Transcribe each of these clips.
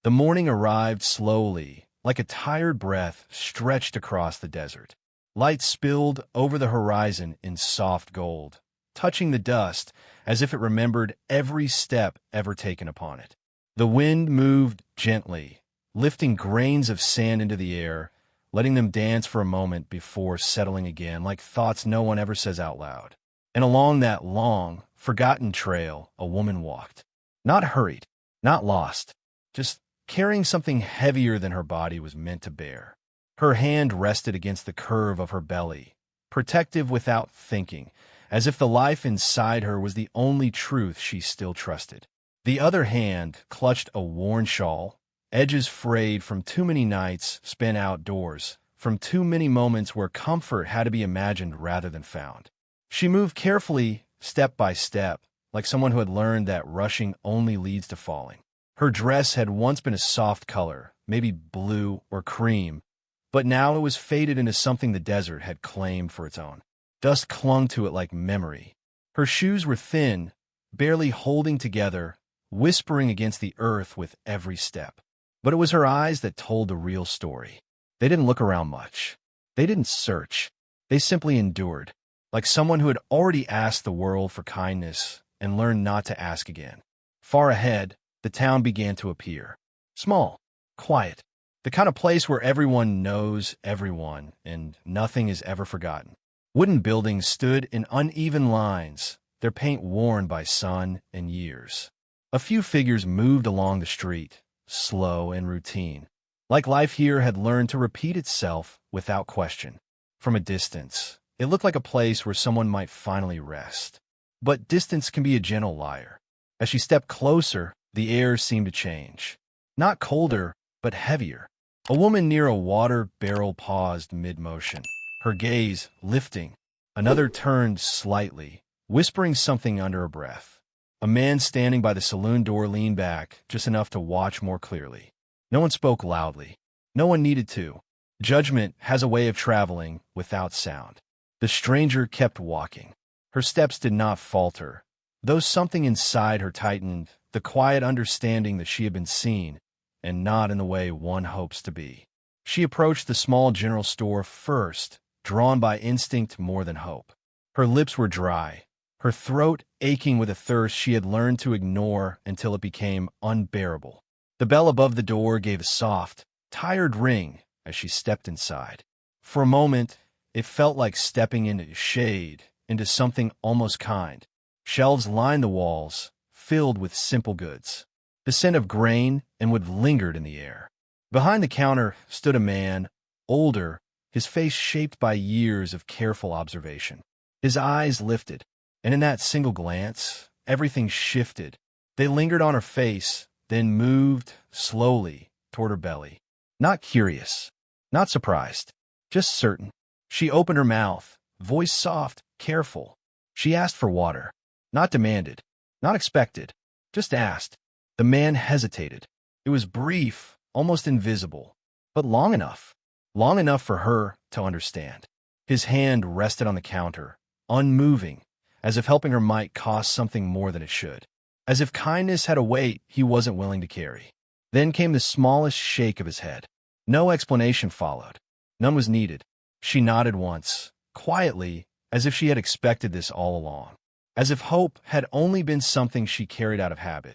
The morning arrived slowly, like a tired breath stretched across the desert. Light spilled over the horizon in soft gold, touching the dust as if it remembered every step ever taken upon it. The wind moved gently, lifting grains of sand into the air, letting them dance for a moment before settling again, like thoughts no one ever says out loud. And along that long, forgotten trail, a woman walked. Not hurried, not lost, just carrying something heavier than her body was meant to bear. Her hand rested against the curve of her belly, protective without thinking, as if the life inside her was the only truth she still trusted. The other hand clutched a worn shawl, edges frayed from too many nights spent outdoors, from too many moments where comfort had to be imagined rather than found. She moved carefully, step by step, like someone who had learned that rushing only leads to falling. Her dress had once been a soft color, maybe blue or cream, but now it was faded into something the desert had claimed for its own. Dust clung to it like memory. Her shoes were thin, barely holding together, whispering against the earth with every step. But it was her eyes that told the real story. They didn't look around much. They didn't search. They simply endured, like someone who had already asked the world for kindness and learned not to ask again. Far ahead, the town began to appear. Small, quiet, the kind of place where everyone knows everyone and nothing is ever forgotten. Wooden buildings stood in uneven lines, their paint worn by sun and years. A few figures moved along the street, slow and routine, like life here had learned to repeat itself without question. From a distance, it looked like a place where someone might finally rest. But distance can be a gentle liar. As she stepped closer, the air seemed to change. Not colder, but heavier. A woman near a water barrel paused mid-motion, her gaze lifting. Another turned slightly, whispering something under her breath. A man standing by the saloon door leaned back, just enough to watch more clearly. No one spoke loudly. No one needed to. Judgment has a way of traveling without sound. The stranger kept walking. Her steps did not falter, though something inside her tightened, the quiet understanding that she had been seen, and not in the way one hopes to be. She approached the small general store first, drawn by instinct more than hope. Her lips were dry, her throat aching with a thirst she had learned to ignore until it became unbearable. The bell above the door gave a soft, tired ring as she stepped inside. For a moment, it felt like stepping into shade, into something almost kind. Shelves lined the walls, filled with simple goods. The scent of grain and wood lingered in the air. Behind the counter stood a man, older, his face shaped by years of careful observation. His eyes lifted, and in that single glance, everything shifted. They lingered on her face, then moved slowly toward her belly. Not curious, not surprised, just certain. She opened her mouth, voice soft, careful. She asked for water. Not demanded, not expected, just asked. The man hesitated. It was brief, almost invisible, but long enough for her to understand. His hand rested on the counter, unmoving, as if helping her might cost something more than it should, as if kindness had a weight he wasn't willing to carry. Then came the smallest shake of his head. No explanation followed. None was needed. She nodded once, quietly, as if she had expected this all along. As if hope had only been something she carried out of habit,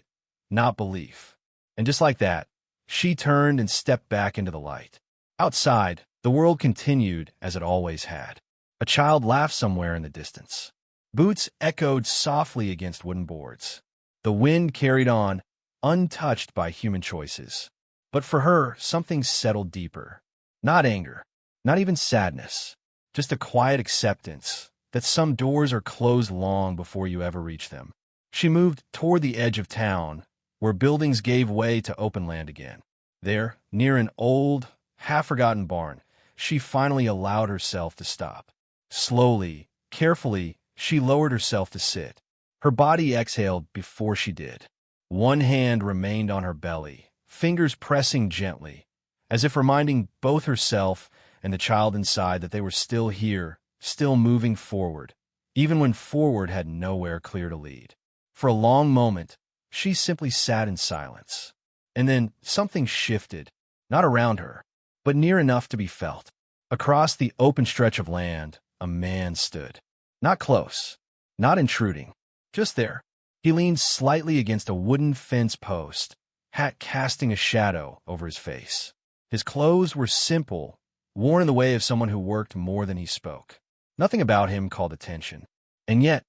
not belief. And just like that, she turned and stepped back into the light. Outside, the world continued as it always had. A child laughed somewhere in the distance. Boots echoed softly against wooden boards. The wind carried on, untouched by human choices. But for her, something settled deeper. Not anger, not even sadness, just a quiet acceptance that some doors are closed long before you ever reach them. She moved toward the edge of town, where buildings gave way to open land again. There, near an old, half-forgotten barn, she finally allowed herself to stop. Slowly, carefully, she lowered herself to sit. Her body exhaled before she did. One hand remained on her belly, fingers pressing gently, as if reminding both herself and the child inside that they were still here, still moving forward, even when forward had nowhere clear to lead. For a long moment, she simply sat in silence. And then something shifted, not around her, but near enough to be felt. Across the open stretch of land, a man stood. Not close, not intruding, just there. He leaned slightly against a wooden fence post, hat casting a shadow over his face. His clothes were simple, worn in the way of someone who worked more than he spoke. Nothing about him called attention. And yet,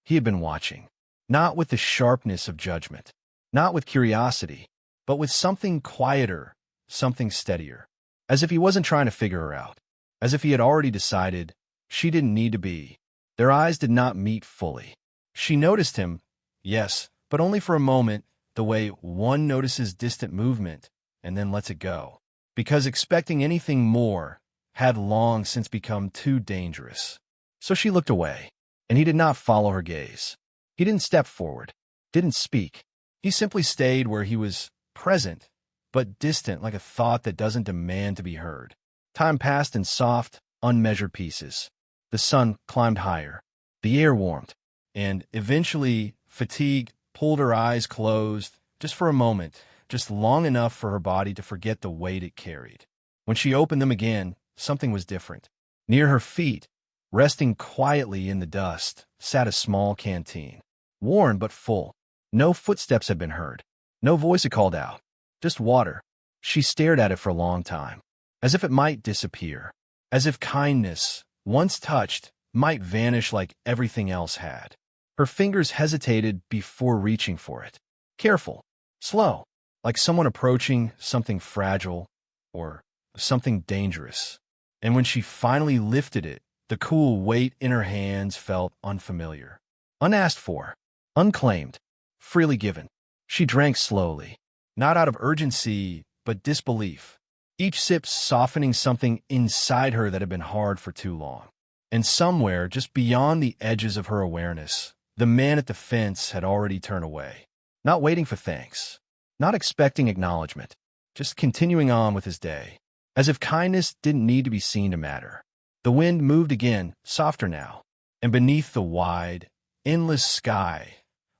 he had been watching, not with the sharpness of judgment, not with curiosity, but with something quieter, something steadier. As if he wasn't trying to figure her out, as if he had already decided she didn't need to be. Their eyes did not meet fully. She noticed him, yes, but only for a moment, the way one notices distant movement and then lets it go. Because expecting anything more had long since become too dangerous. So she looked away, and he did not follow her gaze. He didn't step forward, didn't speak. He simply stayed where he was, present, but distant like a thought that doesn't demand to be heard. Time passed in soft, unmeasured pieces. The sun climbed higher. The air warmed. And eventually, fatigue pulled her eyes closed, just for a moment, just long enough for her body to forget the weight it carried. When she opened them again, something was different. Near her feet, resting quietly in the dust, sat a small canteen. Worn but full. No footsteps had been heard. No voice had called out. Just water. She stared at it for a long time, as if it might disappear, as if kindness, once touched, might vanish like everything else had. Her fingers hesitated before reaching for it. Careful, slow, like someone approaching something fragile or something dangerous. And when she finally lifted it, the cool weight in her hands felt unfamiliar. Unasked for, unclaimed, freely given. She drank slowly, not out of urgency, but disbelief. Each sip softening something inside her that had been hard for too long. And somewhere, just beyond the edges of her awareness, the man at the fence had already turned away. Not waiting for thanks, not expecting acknowledgement, just continuing on with his day, as if kindness didn't need to be seen to matter. The wind moved again, softer now, and beneath the wide, endless sky,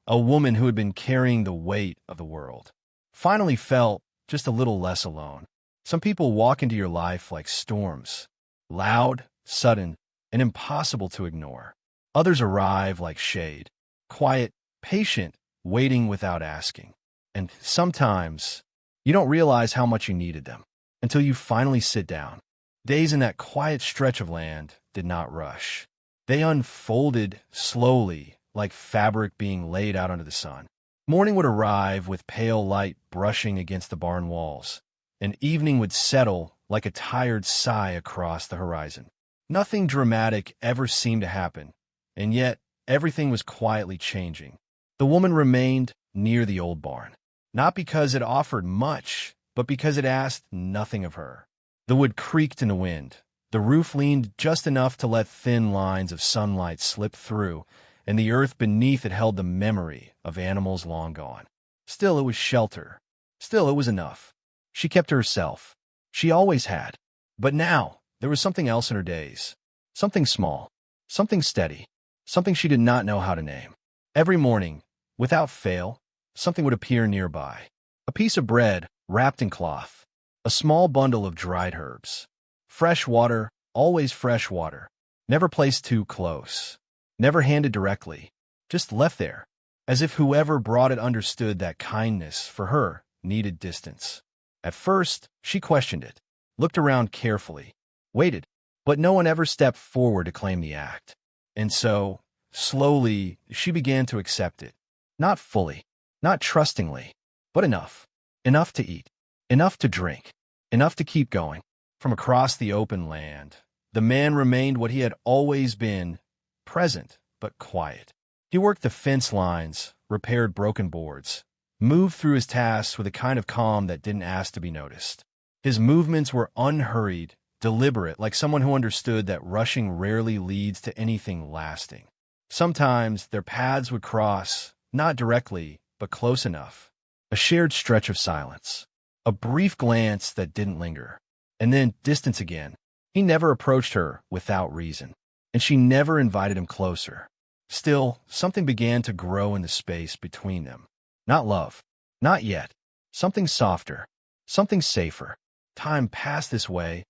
a woman who had been carrying the weight of the world finally felt just a little less alone. Some people walk into your life like storms, loud, sudden, and impossible to ignore. Others arrive like shade, quiet, patient, waiting without asking. And sometimes, you don't realize how much you needed them until you finally sit down. Days in that quiet stretch of land did not rush. They unfolded slowly, like fabric being laid out under the sun. Morning would arrive with pale light brushing against the barn walls, and evening would settle like a tired sigh across the horizon. Nothing dramatic ever seemed to happen, and yet everything was quietly changing. The woman remained near the old barn, not because it offered much, but because it asked nothing of her. The wood creaked in the wind. The roof leaned just enough to let thin lines of sunlight slip through, and the earth beneath it held the memory of animals long gone. Still, it was shelter. Still, it was enough. She kept to herself. She always had. But now, there was something else in her days. Something small. Something steady. Something she did not know how to name. Every morning, without fail, something would appear nearby. A piece of bread wrapped in cloth. A small bundle of dried herbs. Fresh water, always fresh water. Never placed too close. Never handed directly. Just left there, as if whoever brought it understood that kindness, for her, needed distance. At first, she questioned it, looked around carefully, waited, but no one ever stepped forward to claim the act. And so, slowly, she began to accept it. Not fully, not trustingly, but enough. Enough to eat, enough to drink, enough to keep going. From across the open land, the man remained what he had always been, present but quiet. He worked the fence lines, repaired broken boards, moved through his tasks with a kind of calm that didn't ask to be noticed. His movements were unhurried, deliberate, like someone who understood that rushing rarely leads to anything lasting. Sometimes their paths would cross, not directly, but close enough. A shared stretch of silence. A brief glance that didn't linger. And then distance again. He never approached her without reason, and she never invited him closer. Still, something began to grow in the space between them. Not love. Not yet. something softer, something safer. Time passed this way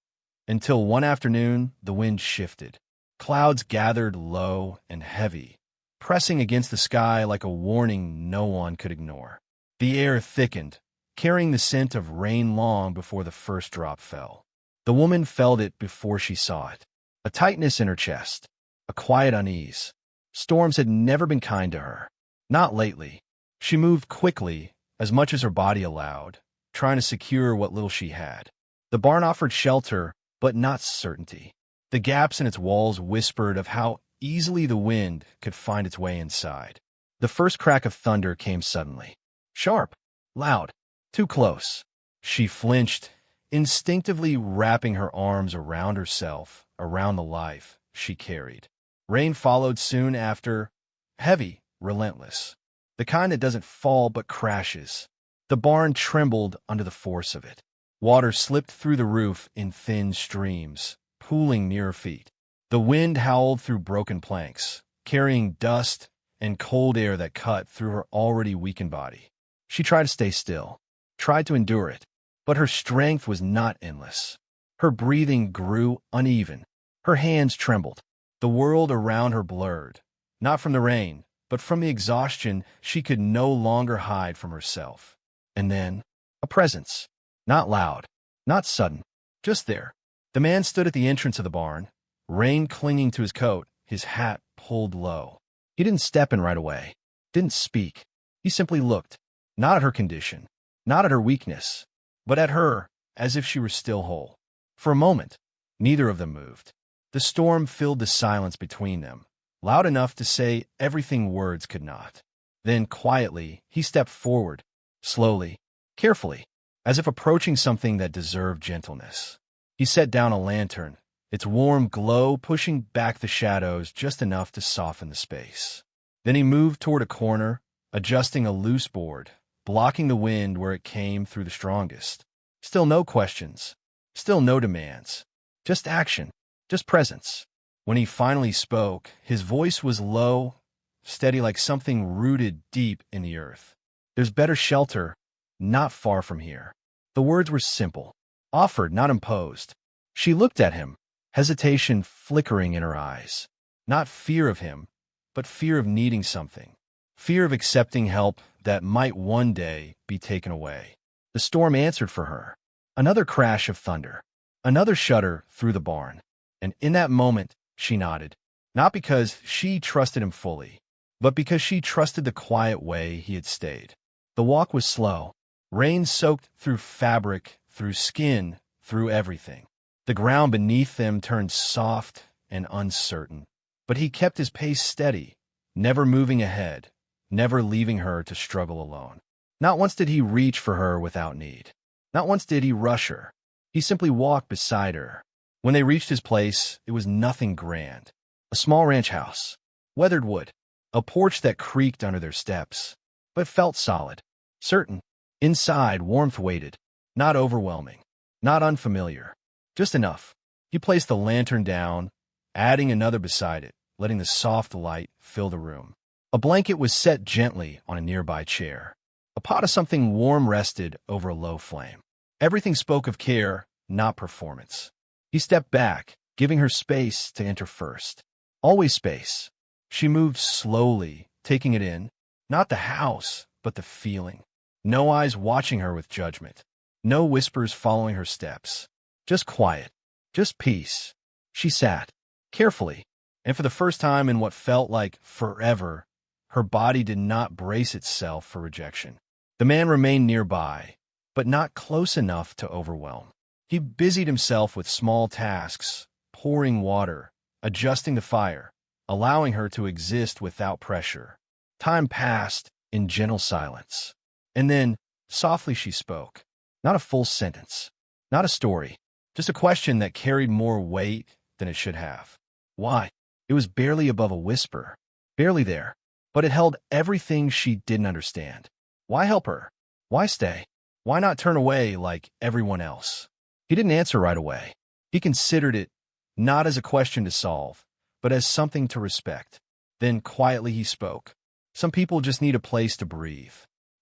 until one afternoon the wind shifted. Clouds gathered low and heavy, pressing against the sky like a warning no one could ignore. The air thickened, carrying the scent of rain long before the first drop fell. The woman felt it before she saw it. A tightness in her chest, a quiet unease. Storms had never been kind to her. Not lately. She moved quickly, as much as her body allowed, trying to secure what little she had. The barn offered shelter, but not certainty. The gaps in its walls whispered of how easily the wind could find its way inside. The first crack of thunder came suddenly. Sharp, loud, too close. She flinched, instinctively wrapping her arms around herself, around the life she carried. Rain followed soon after, heavy, relentless. The kind that doesn't fall but crashes. The barn trembled under the force of it. Water slipped through the roof in thin streams, pooling near her feet. The wind howled through broken planks, carrying dust and cold air that cut through her already weakened body. She tried to stay still, tried to endure it, but her strength was not endless. Her breathing grew uneven. Her hands trembled. The world around her blurred, not from the rain, but from the exhaustion she could no longer hide from herself. And then, a presence. Not loud, not sudden, just there. The man stood at the entrance of the barn, rain clinging to his coat, his hat pulled low. He didn't step in right away, didn't speak. He simply looked, not at her condition, not at her weakness, but at her, as if she were still whole. For a moment, neither of them moved. The storm filled the silence between them, loud enough to say everything words could not. Then, quietly, he stepped forward, slowly, carefully, as if approaching something that deserved gentleness. He set down a lantern, its warm glow pushing back the shadows just enough to soften the space. Then he moved toward a corner, adjusting a loose board, blocking the wind where it came through the strongest. Still no questions, still no demands, just action, just presence. When he finally spoke, his voice was low, steady like something rooted deep in the earth. There's better shelter, not far from here. The words were simple, offered, not imposed. She looked at him, hesitation flickering in her eyes. Not fear of him, but fear of needing something. Fear of accepting help that might one day be taken away. The storm answered for her. Another crash of thunder. Another shudder through the barn. And in that moment, she nodded. Not because she trusted him fully, but because she trusted the quiet way he had stayed. The walk was slow. Rain soaked through fabric, through skin, through everything. The ground beneath them turned soft and uncertain. But he kept his pace steady, never moving ahead, never leaving her to struggle alone. Not once did he reach for her without need. Not once did he rush her. He simply walked beside her. When they reached his place, it was nothing grand. A small ranch house, weathered wood, a porch that creaked under their steps, but felt solid, certain. Inside, warmth waited, not overwhelming, not unfamiliar, just enough. He placed the lantern down, adding another beside it, letting the soft light fill the room. A blanket was set gently on a nearby chair. A pot of something warm rested over a low flame. Everything spoke of care, not performance. He stepped back, giving her space to enter first. Always space. She moved slowly, taking it in. Not the house, but the feeling. No eyes watching her with judgment. No whispers following her steps. Just quiet. Just peace. She sat, carefully, and for the first time in what felt like forever, her body did not brace itself for rejection. The man remained nearby, but not close enough to overwhelm. He busied himself with small tasks, pouring water, adjusting the fire, allowing her to exist without pressure. Time passed in gentle silence. And then, softly she spoke. Not a full sentence, not a story, just a question that carried more weight than it should have. Why? It was barely above a whisper, barely there, but it held everything she didn't understand. Why help her? Why stay? Why not turn away like everyone else? He didn't answer right away. He considered it not as a question to solve, but as something to respect. Then quietly he spoke. Some people just need a place to breathe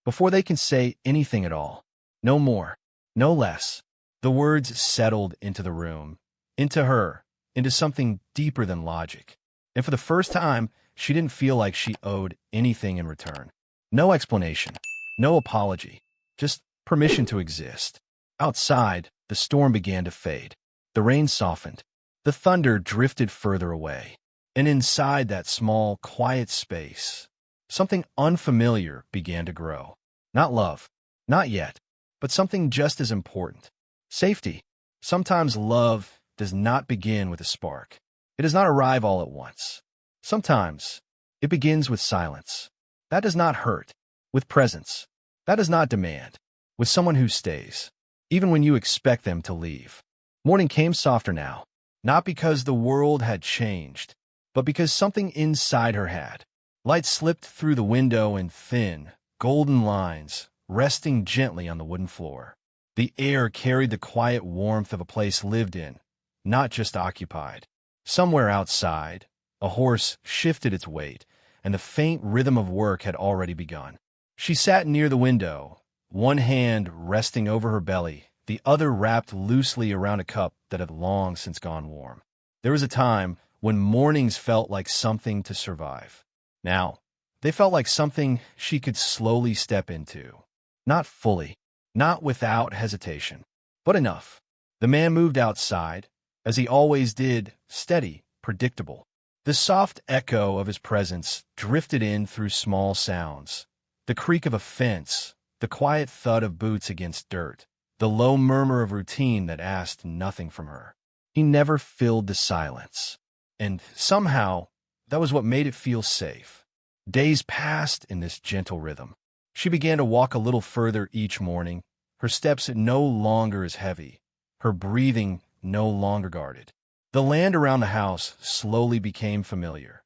before they can say anything at all. No more. No less. The words settled into the room, into her, into something deeper than logic. And for the first time, she didn't feel like she owed anything in return. No explanation, no apology, just permission to exist. Outside, the storm began to fade. The rain softened. The thunder drifted further away. And inside that small, quiet space, something unfamiliar began to grow. Not love, not yet, but something just as important. Safety. Sometimes love does not begin with a spark. It does not arrive all at once. Sometimes it begins with silence. That does not hurt. With presence. That does not demand. With someone who stays, even when you expect them to leave. Morning came softer now, not because the world had changed, but because something inside her had. Light slipped through the window in thin, golden lines, resting gently on the wooden floor. The air carried the quiet warmth of a place lived in, not just occupied. Somewhere outside, a horse shifted its weight, and the faint rhythm of work had already begun. She sat near the window, one hand resting over her belly, the other wrapped loosely around a cup that had long since gone warm. There was a time when mornings felt like something to survive. Now, they felt like something she could slowly step into. Not fully, not without hesitation, but enough. The man moved outside, as he always did, steady, predictable. The soft echo of his presence drifted in through small sounds. The creak of a fence, the quiet thud of boots against dirt, the low murmur of routine that asked nothing from her. He never filled the silence. And somehow, that was what made it feel safe. Days passed in this gentle rhythm. She began to walk a little further each morning, her steps no longer as heavy, her breathing no longer guarded. The land around the house slowly became familiar,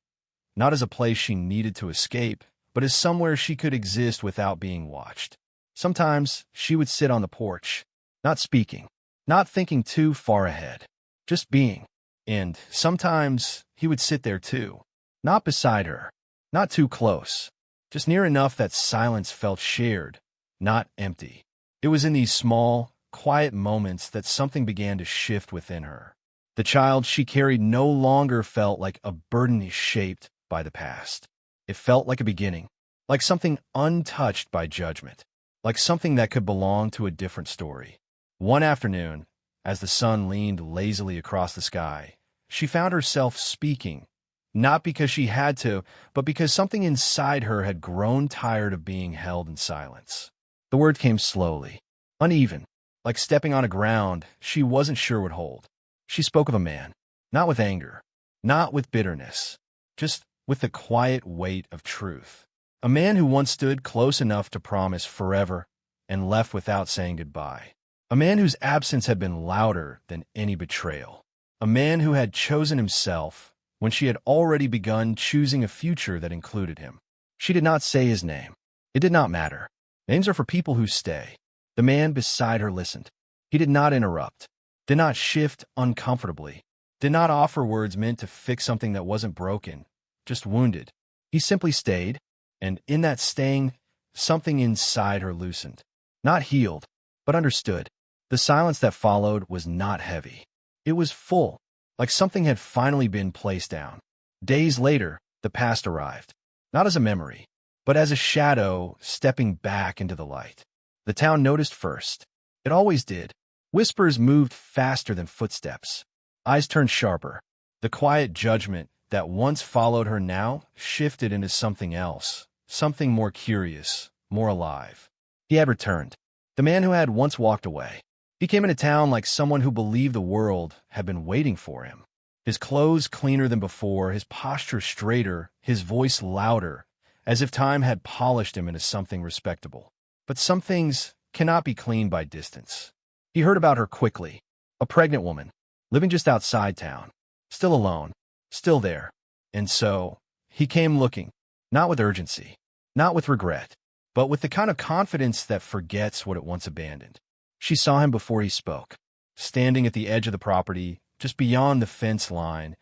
not as a place she needed to escape, but as somewhere she could exist without being watched. Sometimes she would sit on the porch, not speaking, not thinking too far ahead, just being. And sometimes he would sit there too, not beside her, not too close, just near enough that silence felt shared, not empty. It was in these small, quiet moments that something began to shift within her. The child she carried no longer felt like a burden shaped by the past. It felt like a beginning, like something untouched by judgment, like something that could belong to a different story. One afternoon, as the sun leaned lazily across the sky, she found herself speaking, not because she had to, but because something inside her had grown tired of being held in silence. The word came slowly, uneven, like stepping on a ground she wasn't sure would hold. She spoke of a man, not with anger, not with bitterness, just with the quiet weight of truth. A man who once stood close enough to promise forever and left without saying goodbye. A man whose absence had been louder than any betrayal. A man who had chosen himself when she had already begun choosing a future that included him. She did not say his name. It did not matter. Names are for people who stay. The man beside her listened. He did not interrupt, did not shift uncomfortably, did not offer words meant to fix something that wasn't broken, just wounded. He simply stayed, and in that staying, something inside her loosened. Not healed, but understood. The silence that followed was not heavy. It was full, like something had finally been placed down. Days later, the past arrived, not as a memory, but as a shadow stepping back into the light. The town noticed first. It always did. Whispers moved faster than footsteps. Eyes turned sharper. The quiet judgment that once followed her now shifted into something else, something more curious, more alive. He had returned. The man who had once walked away. He came into town like someone who believed the world had been waiting for him. His clothes cleaner than before, his posture straighter, his voice louder, as if time had polished him into something respectable. But some things cannot be cleaned by distance. He heard about her quickly. A pregnant woman, living just outside town, still alone, still there. And so, he came looking, not with urgency, not with regret, but with the kind of confidence that forgets what it once abandoned. She saw him before he spoke, standing at the edge of the property, just beyond the fence line,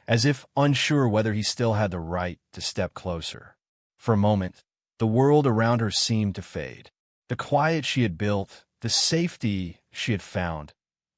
as if unsure whether he still had the right to step closer. For a moment, the world around her seemed to fade. The quiet she had built, the safety she had found,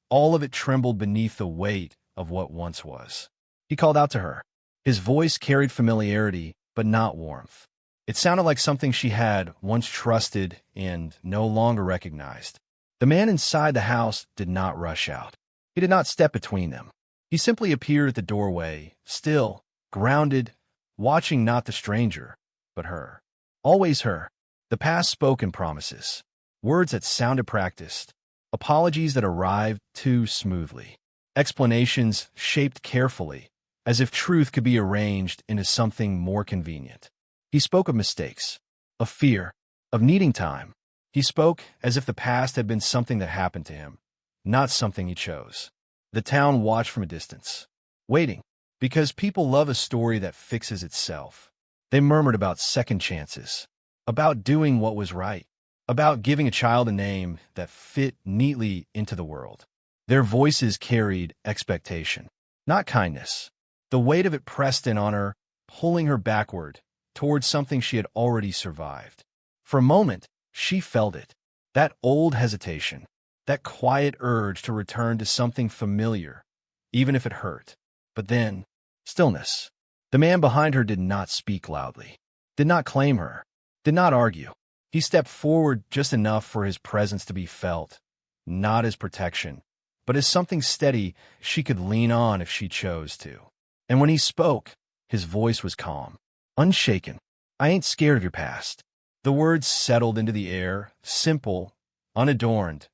all of it trembled beneath the weight of what once was. He called out to her. His voice carried familiarity, but not warmth. It sounded like something she had once trusted and no longer recognized. The man inside the house did not rush out. He did not step between them. He simply appeared at the doorway, still, grounded, watching not the stranger, but her. Always her. The past spoke in promises. Words that sounded practiced. Apologies that arrived too smoothly. Explanations shaped carefully, as if truth could be arranged into something more convenient. He spoke of mistakes, of fear, of needing time. He spoke as if the past had been something that happened to him, not something he chose. The town watched from a distance, waiting, because people love a story that fixes itself. They murmured about second chances, about doing what was right, about giving a child a name that fit neatly into the world. Their voices carried expectation, not kindness. The weight of it pressed in on her, pulling her backward towards something she had already survived. For a moment, she felt it, that old hesitation, that quiet urge to return to something familiar, even if it hurt. But then, stillness. The man behind her did not speak loudly, did not claim her, did not argue. He stepped forward just enough for his presence to be felt, not as protection, but as something steady she could lean on if she chose to. And when he spoke, his voice was calm, unshaken. "I ain't scared of your past." The words settled into the air, simple, unadorned,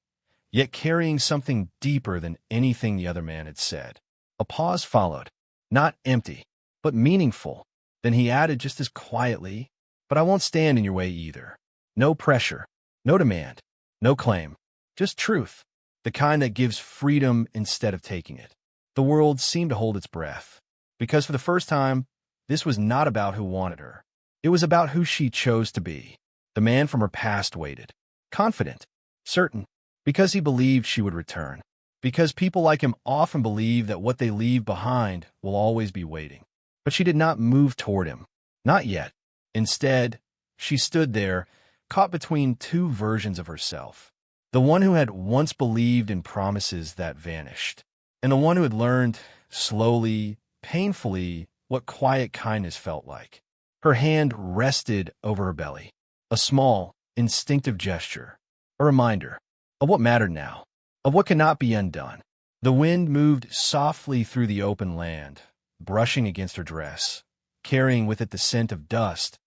yet carrying something deeper than anything the other man had said. A pause followed, not empty, but meaningful. Then he added just as quietly, "But I won't stand in your way either. No pressure, no demand, no claim, just truth, the kind that gives freedom instead of taking it." The world seemed to hold its breath, because for the first time, this was not about who wanted her. It was about who she chose to be. The man from her past waited, confident, certain, because he believed she would return, because people like him often believe that what they leave behind will always be waiting. But she did not move toward him, not yet. Instead, she stood there, caught between two versions of herself, the one who had once believed in promises that vanished, and the one who had learned, slowly, painfully, what quiet kindness felt like. Her hand rested over her belly, a small, instinctive gesture, a reminder of what mattered now, of what cannot be undone. The wind moved softly through the open land, brushing against her dress, carrying with it the scent of dust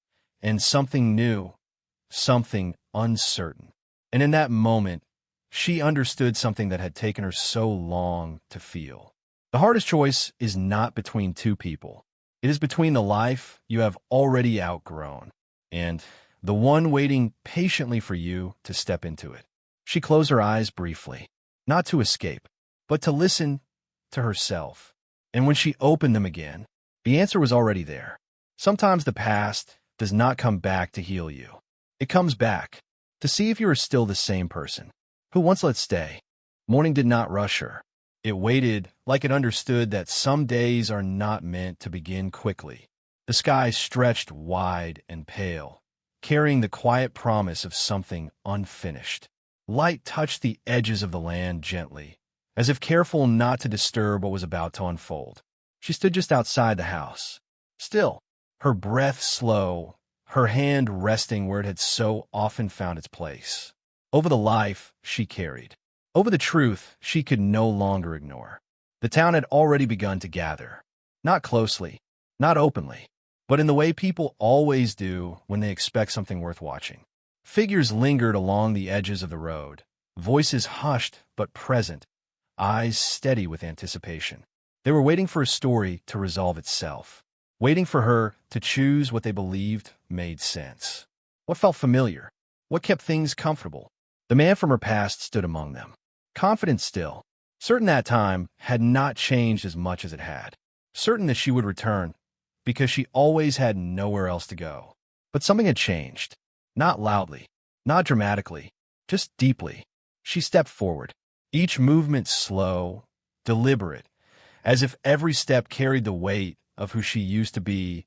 and something new, something uncertain. And in that moment, she understood something that had taken her so long to feel. The hardest choice is not between two people. It is between the life you have already outgrown and the one waiting patiently for you to step into it. She closed her eyes briefly, not to escape, but to listen to herself. And when she opened them again, the answer was already there. Sometimes the past does not come back to heal you. It comes back to see if you are still the same person who once let stay. Morning did not rush her. It waited like it understood that some days are not meant to begin quickly. The sky stretched wide and pale, carrying the quiet promise of something unfinished. Light touched the edges of the land gently, as if careful not to disturb what was about to unfold. She stood just outside the house, still, her breath slow, her hand resting where it had so often found its place, over the life she carried, over the truth she could no longer ignore. The town had already begun to gather, not closely, not openly, but in the way people always do when they expect something worth watching. Figures lingered along the edges of the road, voices hushed but present, eyes steady with anticipation. They were waiting for a story to resolve itself, waiting for her to choose what they believed made sense. What felt familiar? What kept things comfortable? The man from her past stood among them, confident still, certain that time had not changed as much as it had, certain that she would return, because she always had nowhere else to go. But something had changed, not loudly, not dramatically, just deeply. She stepped forward, each movement slow, deliberate, as if every step carried the weight of who she used to be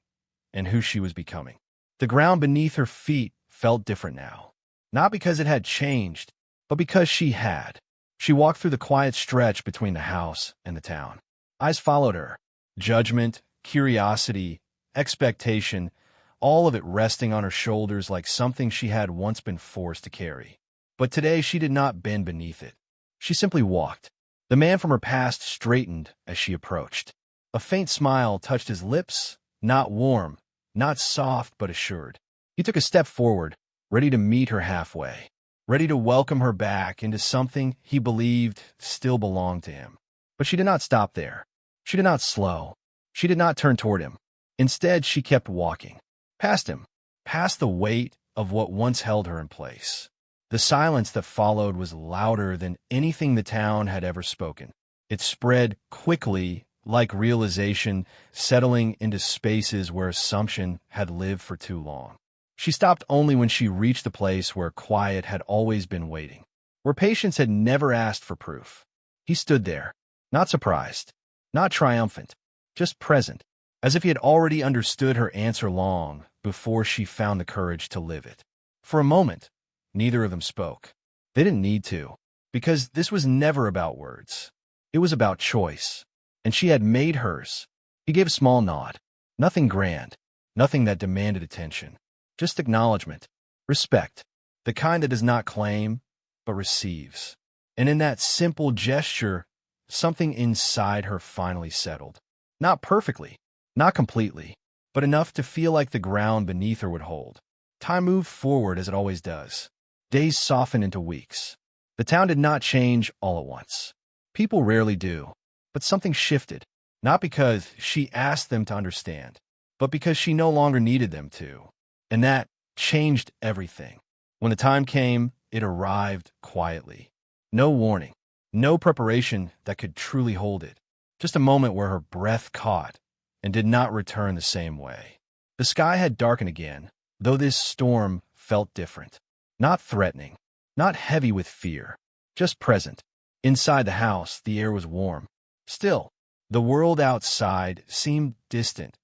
and who she was becoming. The ground beneath her feet felt different now, not because it had changed, but because she had. She walked through the quiet stretch between the house and the town. Eyes followed her. Judgment, curiosity, expectation, all of it resting on her shoulders like something she had once been forced to carry. But today she did not bend beneath it. She simply walked. The man from her past straightened as she approached. A faint smile touched his lips, not warm, not soft but assured. He took a step forward, ready to meet her halfway, ready to welcome her back into something he believed still belonged to him. But she did not stop there. She did not slow. She did not turn toward him. Instead, she kept walking. Past him, past the weight of what once held her in place. The silence that followed was louder than anything the town had ever spoken. It spread quickly, like realization, settling into spaces where assumption had lived for too long. She stopped only when she reached the place where quiet had always been waiting, where patience had never asked for proof. He stood there, not surprised, not triumphant, just present, as if he had already understood her answer long before she found the courage to live it. For a moment, neither of them spoke. They didn't need to, because this was never about words. It was about choice, and she had made hers. He gave a small nod. Nothing grand, nothing that demanded attention. Just acknowledgement, respect, the kind that does not claim, but receives. And in that simple gesture, something inside her finally settled. Not perfectly, not completely, but enough to feel like the ground beneath her would hold. Time moved forward as it always does. Days softened into weeks. The town did not change all at once. People rarely do, but something shifted, not because she asked them to understand, but because she no longer needed them to. And that changed everything. When the time came, it arrived quietly. No warning, no preparation that could truly hold it. Just a moment where her breath caught and did not return the same way. The sky had darkened again, though this storm felt different. Not threatening, not heavy with fear, just present. Inside the house, the air was warm. Still, the world outside seemed distant,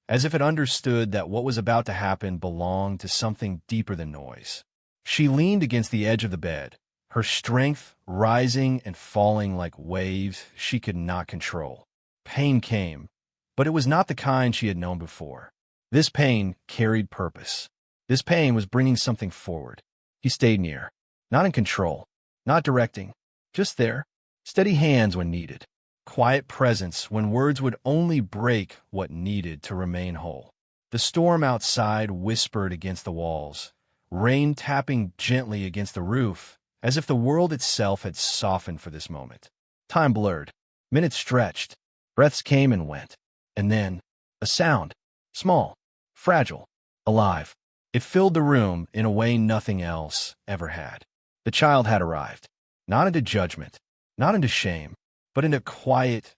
as if it understood that what was about to happen belonged to something deeper than noise. She leaned against the edge of the bed, her strength rising and falling like waves she could not control. Pain came, but it was not the kind she had known before. This pain carried purpose. This pain was bringing something forward. He stayed near, not in control, not directing, just there, steady hands when needed, quiet presence when words would only break what needed to remain whole. The storm outside whispered against the walls, rain tapping gently against the roof, as if the world itself had softened for this moment. Time blurred, minutes stretched, breaths came and went, and then a sound, small, fragile, alive. It filled the room in a way nothing else ever had. The child had arrived, not into judgment, not into shame, but into quiet,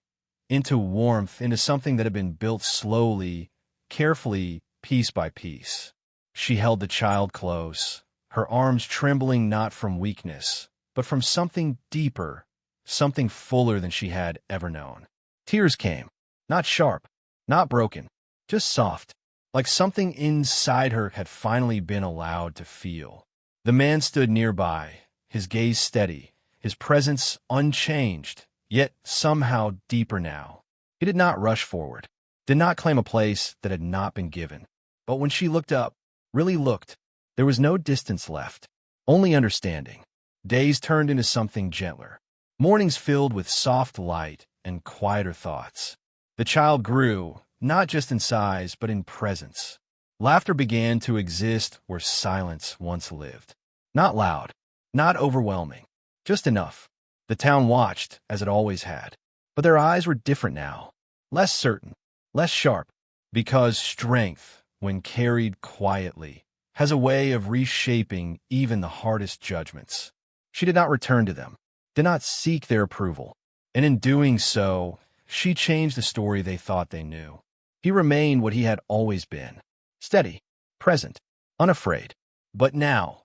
into warmth, into something that had been built slowly, carefully, piece by piece. She held the child close, her arms trembling not from weakness, but from something deeper, something fuller than she had ever known. Tears came, not sharp, not broken, just soft, like something inside her had finally been allowed to feel. The man stood nearby, his gaze steady, his presence unchanged, yet somehow deeper now. He did not rush forward, did not claim a place that had not been given. But when she looked up, really looked, there was no distance left, only understanding. Days turned into something gentler, mornings filled with soft light and quieter thoughts. The child grew, not just in size, but in presence. Laughter began to exist where silence once lived. Not loud, not overwhelming, just enough. The town watched, as it always had. But their eyes were different now, less certain, less sharp, because strength, when carried quietly, has a way of reshaping even the hardest judgments. She did not return to them, did not seek their approval, and in doing so, she changed the story they thought they knew. He remained what he had always been, steady, present, unafraid. But now,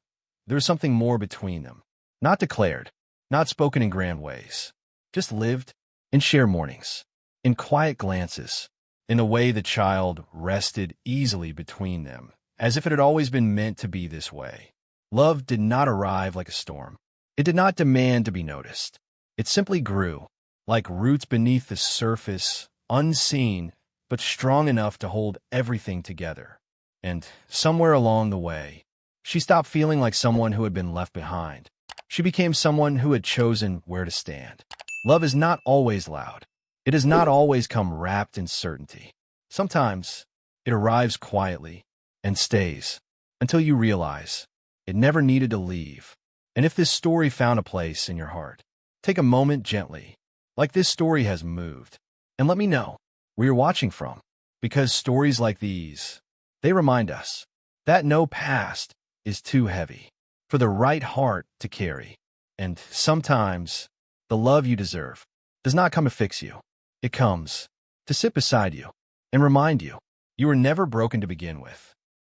there was something more between them, not declared, not spoken in grand ways, just lived in shared mornings, in quiet glances, in the way the child rested easily between them, as if it had always been meant to be this way. Love did not arrive like a storm. It did not demand to be noticed. It simply grew, like roots beneath the surface, unseen, but strong enough to hold everything together. And somewhere along the way, she stopped feeling like someone who had been left behind. She became someone who had chosen where to stand. Love is not always loud. It does not always come wrapped in certainty. Sometimes it arrives quietly and stays until you realize it never needed to leave. And if this story found a place in your heart, take a moment gently, like this story has moved, and let me know where you're watching from. Because stories like these, they remind us that no past is too heavy for the right heart to carry. And sometimes the love you deserve does not come to fix you. It comes to sit beside you and remind you you were never broken to begin with.